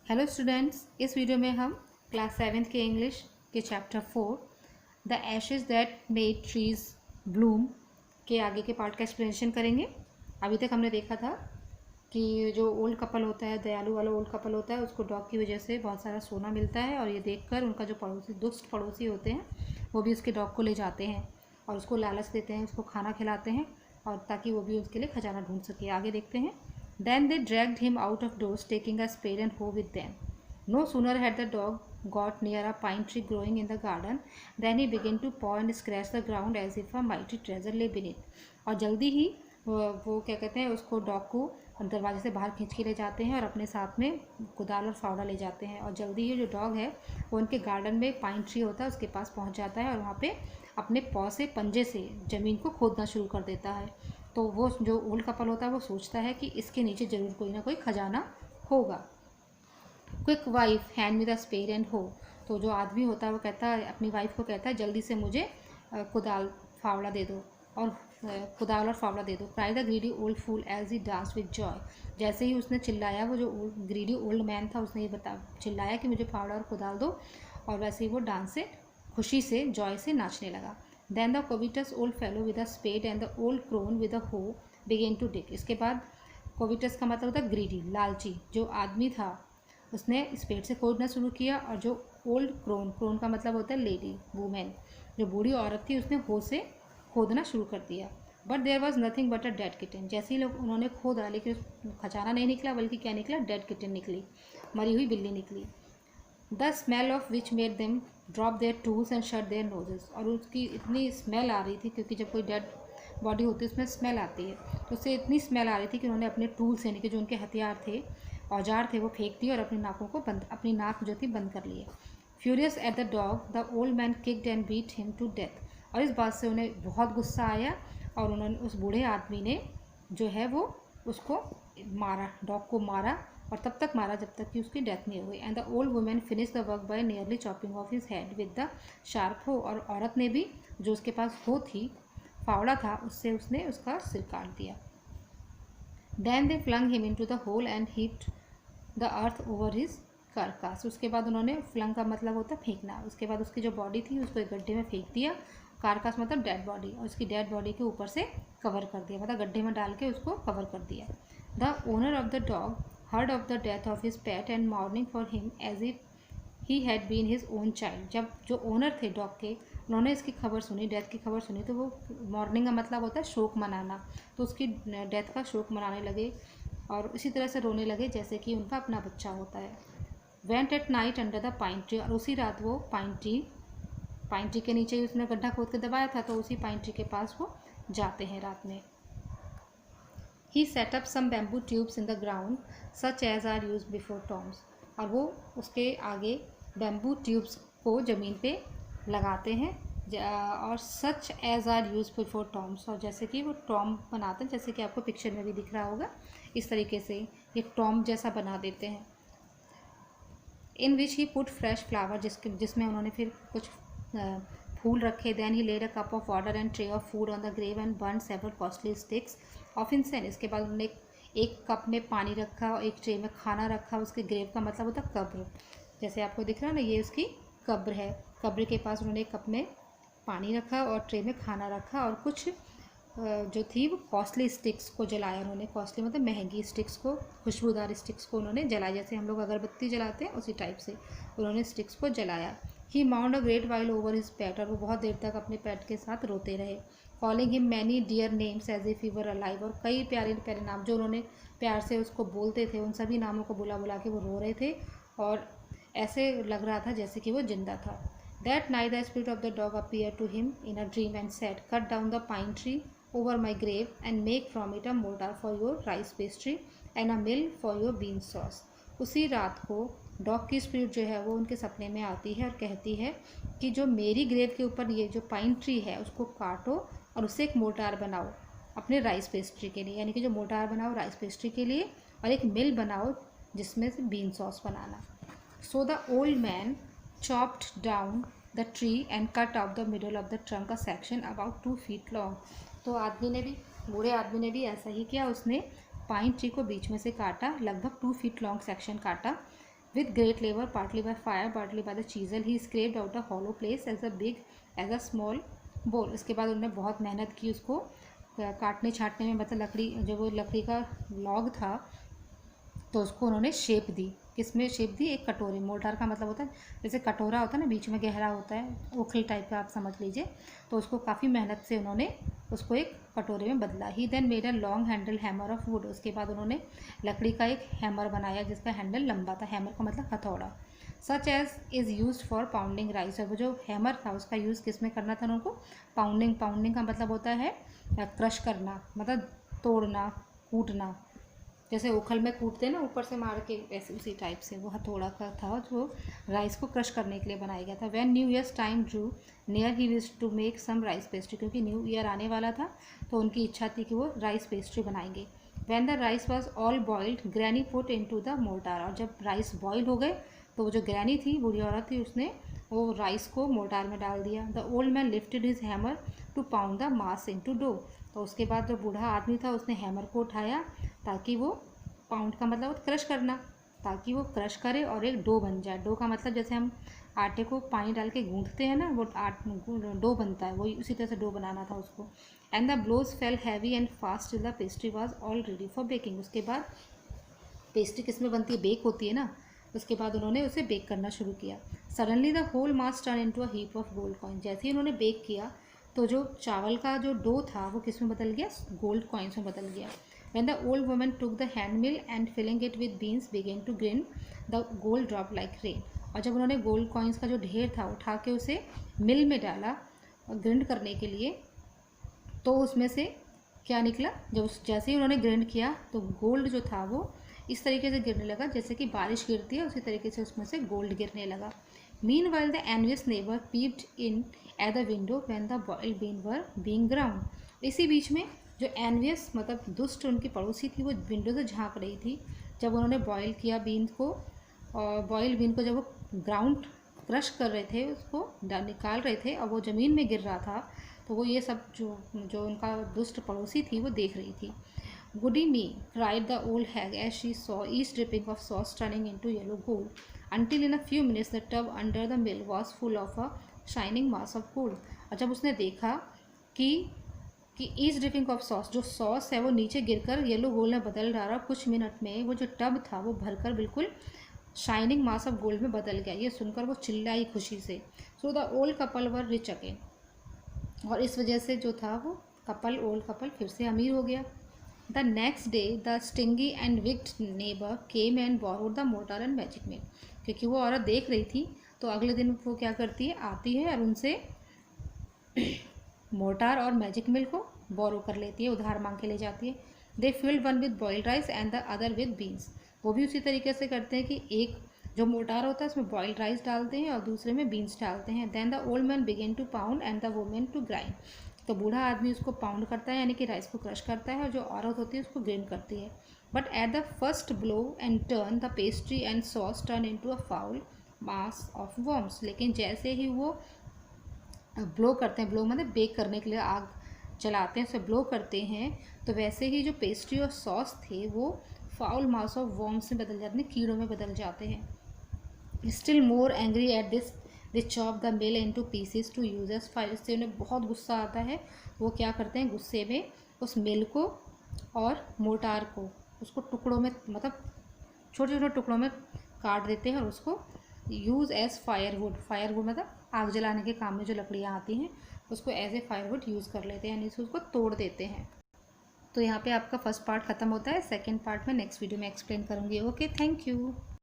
Hello students, इस video में हम क्लास 7th के इंग्लिश के chapter 4 the Ashes that made trees Bloom के आगे के पार्ट का एक्सप्लेनेशन करेंगे। अभी तक हमने देखा था कि जो ओल्ड कपल होता है, दयालु वाला ओल्ड कपल होता है, उसको डॉग की वजह से बहुत सारा सोना मिलता है और ये देखकर उनका जो दुष्ट पड़ोसी होते हैं वो भी उसके डॉग को ले जाते हैं और उसको लालच देते हैं, उसको खाना खिलाते हैं और ताकि वो भी उसके लिए खजाना ढूंढ सके। आगे देखते हैं। Then they dragged him out of doors, taking a spade and hoe with them. No sooner had the dog got near a pine tree growing in the garden than he began to paw and scratch the ground as if a mighty treasure lay beneath. और जल्दी ही वो क्या कहते हैं, उसको dog को दरवाजे से बाहर खींच के ले जाते हैं और अपने साथ में कुदाल और फावड़ा ले जाते हैं। और जल्दी ही जो डॉग है वो उनके गार्डन में पाइन ट्री होता है उसके पास पहुंच जाता है और वहाँ पे अपने पॉ से, पंजे से ज़मीन को खोदना शुरू कर देता है। तो वो जो ओल्ड कपल होता है वो सोचता है कि इसके नीचे ज़रूर कोई ना कोई खजाना होगा। क्विक वाइफ हैंड में द स्पेड एंड हो। तो जो आदमी होता है वो कहता है, अपनी वाइफ को कहता है, जल्दी से मुझे कुदाल फावड़ा दे दो और कुदाल और फावड़ा दे दो। Cry the greedy old fool as he dance with joy. जैसे ही उसने चिल्लाया, वो जो ग्रीडी ओल्ड मैन था उसने ये चिल्लाया कि मुझे फावड़ा और कुदाल दो, और वैसे ही वो डांस से, खुशी से, जॉय से नाचने लगा। Then the covetous old fellow with a spade and the old crone with a hoe began to dig. इसके बाद covetous का मतलब होता है ग्रीडी, लालची। जो आदमी था उसने स्पेड से खोदना शुरू किया और जो ओल्ड क्रोन, क्रोन का मतलब होता है लेडी, वुमेन, जो बूढ़ी औरत थी, उसने हो से खोदना शुरू कर दिया। But there was nothing but a dead kitten. जैसे ही लोग उन्होंने खोदा लेकिन खजाना नहीं निकला, बल्कि क्या निकला, डेड किटन निकली, मरी हुई बिल्ली निकली। The smell of which made them drop there tools and shut there noses. और उसकी इतनी स्मेल आ रही थी, क्योंकि जब कोई डेड बॉडी होती है उसमें स्मेल आती है, तो उससे इतनी स्मेल आ रही थी कि उन्होंने अपने टूल्स यानी कि जो उनके हथियार थे, औजार थे, वो फेंक दिए और अपनी नाकों को बंद, अपनी नाक जो थी बंद कर लिए। Furious at the dog the old man kicked and beat him to death. और इस बात से उन्हें बहुत गुस्सा आया और उन्होंने, उस बूढ़े आदमी ने जो है वो उसको मारा, डॉग को मारा, और तब तक मारा जब तक कि उसकी डेथ नहीं हुई। And the old women finish the work by nearly chopping of his head with the sharp हो। और औरत ने भी, जो उसके पास हो थी, फावड़ा था, उससे उसने उसका सिर काट दिया। Then they flung him into the hole and heaped the earth over his carcass. उसके बाद उन्होंने, फ्लंग का मतलब होता है फेंकना, उसके बाद उसकी जो बॉडी थी उसको एक गड्ढे में फेंक दिया। कारकास मतलब डेड बॉडी, और उसकी डेड बॉडी के ऊपर से कवर कर दिया, मतलब गड्ढे में डाल के उसको कवर कर दिया। The owner of the dog heard of the death of his pet and mourning for him as if he had been his own child. जब जो ओनर थे डॉग के, उन्होंने इसकी खबर सुनी, डेथ की खबर सुनी, तो वो, मॉर्निंग का मतलब होता है शोक मनाना, तो उसकी डेथ का शोक मनाने लगे और इसी तरह से रोने लगे जैसे कि उनका अपना बच्चा होता है। Went at night under the pine tree. और उसी रात वो पाइन ट्री के नीचे ही उसने गड्ढा खोद के दबाया था, तो उसी पाइन ट्री के पास वो जाते हैं रात में। He set up some bamboo tubes in the ground such as are used before tombs. और वो उसके आगे बैम्बू ट्यूब्स को ज़मीन पे लगाते हैं और such as are used before tombs. और जैसे कि वो टॉम बनाते हैं, जैसे कि आपको पिक्चर में भी दिख रहा होगा, इस तरीके से ये टॉम जैसा बना देते हैं। In which he put fresh flower, जिसमें उन्होंने फिर कुछ फूल रखे। Then he laid a cup of water and tray of food on the grave and burn several costly sticks of incense. इसके बाद उन्होंने एक कप में पानी रखा और एक ट्रे में खाना रखा। उसके ग्रेव का मतलब होता है कब्र, जैसे आपको दिख रहा है ना, ये उसकी कब्र है। कब्र के पास उन्होंने एक कप में पानी रखा और ट्रे में खाना रखा और कुछ जो थी वो कॉस्टली स्टिक्स को जलाया उन्होंने। कॉस्टली मतलब महंगी स्टिक्स को, खुशबूदार स्टिक्स को उन्होंने जलाया, जैसे हम लोग अगरबत्ती जलाते हैं उसी टाइप से उन्होंने स्टिक्स को जलाया। He mourned a great while over his pet. और वो बहुत देर तक अपने पेट के साथ रोते रहे। Calling him many dear names as if he were alive. और कई प्यारे प्यारे नाम जो उन्होंने प्यार से उसको बोलते थे, उन सभी नामों को बुला बुला के वो रो रहे थे और ऐसे लग रहा था जैसे कि वो जिंदा था। That night the spirit of the dog appear to him in a dream and said, cut down the pine tree over my grave and make from it a mortar for your rice pastry and a mill for your bean sauce. उसी रात को dog की spirit जो है वो उनके सपने में आती है और कहती है कि जो मेरी ग्रेव के ऊपर ये जो पाइन ट्री है उसको काटो और उससे एक मोर्टार बनाओ अपने राइस पेस्ट्री के लिए, यानी कि जो मोर्टार बनाओ राइस पेस्ट्री के लिए, और एक मिल बनाओ जिसमें से bean sauce banana. So the old man chopped down the tree and cut out the middle of the trunk a section about 2 feet long. तो बूढ़े आदमी ने भी ऐसा ही किया, उसने पाइन ट्री को बीच में से काटा, लगभग 2 feet लॉन्ग सेक्शन काटा। With great labor, partly by fire, partly by the chisel, he scraped out a hollow place as big as a small bowl. इसके बाद उन्होंने बहुत मेहनत की उसको काटने छाटने में, मतलब लकड़ी, जो वो लकड़ी का लॉग था तो उसको उन्होंने शेप दी। किसमें शेप दी? एक कटोरे। मोर्टार का मतलब होता है जैसे कटोरा होता है ना, बीच में गहरा होता है, ओखल टाइप का आप समझ लीजिए। तो उसको काफ़ी मेहनत से उन्होंने उसको एक कटोरे में बदला। He then made a long handle hammer of wood. उसके बाद उन्होंने लकड़ी का एक हैमर बनाया जिसका हैंडल लंबा था। हैमर का मतलब हथौड़ा। Such as is used for pounding rice. और वो जो हैमर था उसका यूज़ किस में करना था उनको? पाउंडिंग। पाउंडिंग का मतलब होता है क्रश करना, मतलब तोड़ना, कूटना। जैसे ओखल में कूटते हैं ना ऊपर से मार के, वैसे उसी टाइप से वो हथौड़ा का था जो राइस को क्रश करने के लिए बनाया गया था। When new year's time drew near he wish to make some rice pastry. क्योंकि न्यू ईयर आने वाला था तो उनकी इच्छा थी कि वो राइस पेस्ट्री बनाएंगे। When the rice was all boiled granny put into the mortar. और जब राइस बॉयल हो गए तो वो जो ग्रैनी थी, बूढ़ी औरत थी, उसने वो राइस को मोर्टार में डाल दिया। The old man lifted his hammer to pound the mass into dough. तो उसके बाद जो बूढ़ा आदमी था उसने हैमर को उठाया ताकि वो, पाउंड का मतलब क्रश करना, ताकि वो क्रश करे और एक डो बन जाए। डो का मतलब जैसे हम आटे को पानी डाल के गूंथते हैं ना, वो डो बनता है, वही उसी तरह से डो बनाना था उसको। And the blows fell heavy and fast till the pastry was all ready for baking. उसके बाद पेस्ट्री किस में बनती है? बेक होती है ना। उसके बाद उन्होंने उसे बेक करना शुरू किया। Suddenly the whole mass turn into a heap of gold coin. जैसे ही उन्होंने बेक किया तो जो चावल का जो डो था वो किस में बदल गया? गोल्ड कॉइन्स में बदल गया। When the old woman took the hand mill and filling it with beans began to grind, the gold dropped like rain. और जब उन्होंने गोल्ड कॉइन्स का जो ढेर था उठा के उसे मिल में डाला और ग्रिंड करने के लिए, तो उसमें से क्या निकला? जब जैसे ही उन्होंने ग्रिंड किया तो गोल्ड जो था वो इस तरीके से गिरने लगा जैसे कि बारिश गिरती है, उसी तरीके से उसमें से गोल्ड गिरने लगा। Meanwhile the envious neighbor peeped in at the window when the boiled beans were being ground. इसी बीच में जो एनवियस मतलब दुष्ट उनकी पड़ोसी थी वो विंडो से झांक रही थी जब उन्होंने बॉयल किया बीन्स को, और बॉइल्ड बीन को जब वो ग्राउंड क्रश कर रहे थे, उसको निकाल रहे थे और वो ज़मीन में गिर रहा था, तो वो ये सब जो उनका दुष्ट पड़ोसी थी वो देख रही थी। Goody me, cried the old hag as she saw each dripping of sauce turning into yellow gold, until in a few minutes the tub under the mill was full of a shining mass of gold. और जब उसने देखा कि each dripping of sauce, जो sauce है वो नीचे गिरकर येलो गोल्ड में बदल रहा, कुछ मिनट में वो जो टब था वो भरकर बिल्कुल शाइनिंग मास ऑफ गोल्ड में बदल गया। ये सुनकर वो चिल्लाई खुशी से। So the old couple were rich again. और इस वजह से जो था वो ओल्ड कपल फिर से अमीर हो गया। The next day the stingy and wicked neighbour came and borrowed the mortar and magic mill. क्योंकि वो औरत देख रही थी तो अगले दिन वो क्या करती है, आती है और उनसे मोर्टार और मैजिक मिल को बोरो कर लेती है, उधार मांग के ले जाती है। They filled one with boiled rice and the other with beans. वो भी उसी तरीके से करते हैं कि एक जो मोर्टार होता है उसमें बॉइल्ड राइस डालते हैं और दूसरे में बीन्स डालते हैं। Then the old man began to pound and the women to grind. तो बूढ़ा आदमी उसको पाउंड करता है यानी कि राइस को क्रश करता है, और जो औरत होती है उसको ग्राइंड करती है। But at the first blow and turn the pastry and sauce turn into a foul mass of worms. लेकिन जैसे ही वो ब्लो करते हैं, ब्लो मतलब बेक करने के लिए आग चलाते हैं, उसे ब्लो करते हैं, तो वैसे ही जो पेस्ट्री और सॉस थे वो फाउल मास ऑफ वर्म्स में बदल जाते हैं, कीड़ों में बदल जाते हैं। Still more angry at this they chop the mill into pieces to use as fire. इससे उन्हें बहुत गुस्सा आता है। वो क्या करते हैं, गुस्से में उस मिल को और मोर्टार को उसको टुकड़ों में, मतलब छोटे छोटे टुकड़ों में काट देते हैं और उसको यूज़ एज फायरवुड। फायरवुड मतलब आग जलाने के काम में जो लकड़ियाँ आती हैं उसको एज ए फायरवुड यूज़ कर लेते हैं, यानी उसको तोड़ देते हैं। तो यहाँ पे आपका फर्स्ट पार्ट ख़त्म होता है। सेकंड पार्ट में नेक्स्ट वीडियो में एक्सप्लेन करूँगी। Okay, thank you.